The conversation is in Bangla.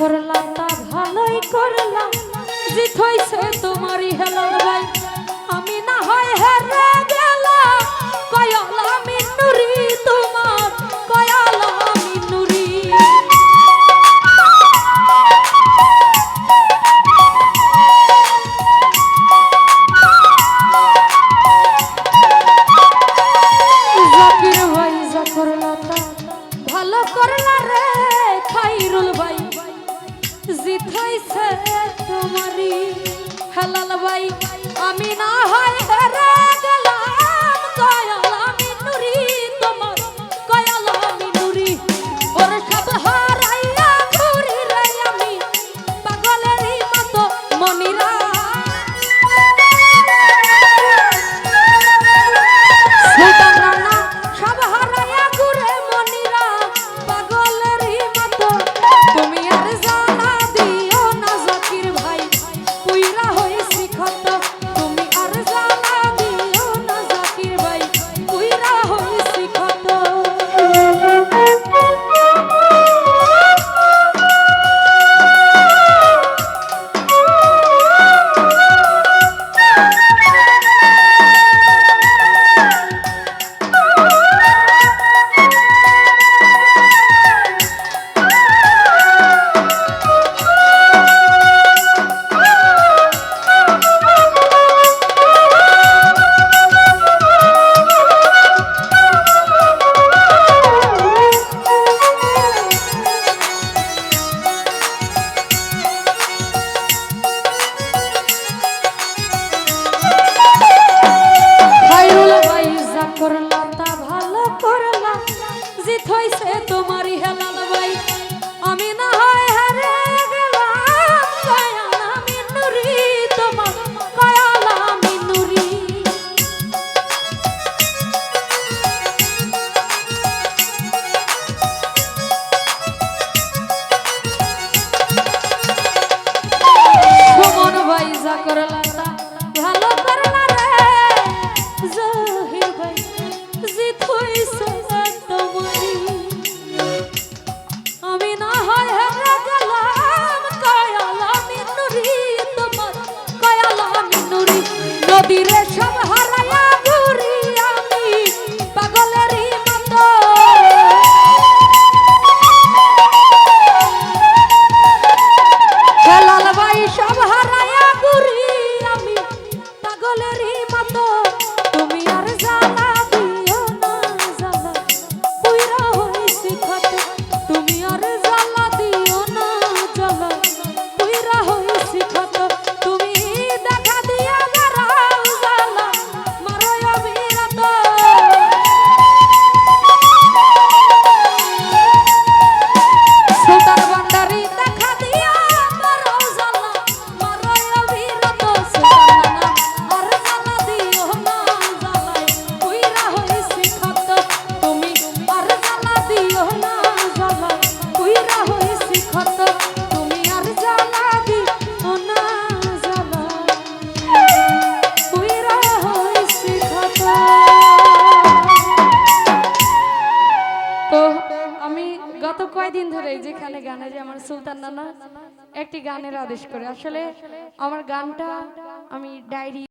করলা তা ভালোই করলা, জিত হইছে তোমারই হেলাল ভাই। আমি না হয় হেরে গেলাম, কয়ালা মিনুরি তোমার, কয়ালা মিনুরি। জাকির ভাই যা করলা তা ভালো করলা রে খাইরুল ভাই, জিত হইছে তোমারই হেলাল ভাই। আমি না হয় হেরে গেলাম, কয়ালা মিনুরি তোমার, কয়ালা মিনুরি। ওর সব হারাইয়া ঘুরি রে আমি পাগলেরই মতো মনিরা। সুলতান রানা সব হারাইয়া ঘুরে মনিরা, পাগলেরই মতো। তুমি আর জানা দিও না জাকির ভাই, পুইরা হইছি ক্ষত। তুমি আর জানা দিও না জাকির ভাই, পুইরা হইছি ক্ষত। করলা তা ভালো করলা, জিত হইছে তোমারই হেলাল ভাই। আমি না হয় হেরে গেলাম, কয়ালা মিনুরি তোমার, কয়ালা মিনুরি। সুমন ভাই যা করলা তা ভালো করলা রে জহির ভাই, জিত হইছে তোমারই। আমি না হয় হেরে গেলাম, কয়ালা মিনুরি তোমার, কয়ালা মিনুরি। নদীরে সব হারাইয়া ঘুরি আমি পাগলেরই মতো। হেলাল ভাই সব হারাইয়া ঘুরি আমি পাগলেরই মতো। তুমি আর জ্বালা দিও না জ্বালা, পুইরা হইছি ক্ষত। তুমি আর জ্বালা দিও না জ্বালা, পুইরা হইছি ক্ষত। তুমি দেখা দিয়া বেড়াও জ্বালা, মারো অবিরত। সুলতান ভান্ডারী দেখা দিয়া বেড়াও জ্বালা, মারো অবিরত। সুলতান নানা আর জ্বালা দিও না জ্বালায়, পুইরা হইছি ক্ষত। তুমি আর জ্বালা দিও না জ্বালায়, পুইরা হইছি ক্ষত। তুমি আর জ্বালা দিও না জ্বালায়, পুইরা হইছি ক্ষত। তো আমি গত কয়েকদিন ধরে যেখানে গানে যে আমার সুলতান নানা একটি গানের আদেশ করে, আসলে আমার গানটা আমি ডায়েরি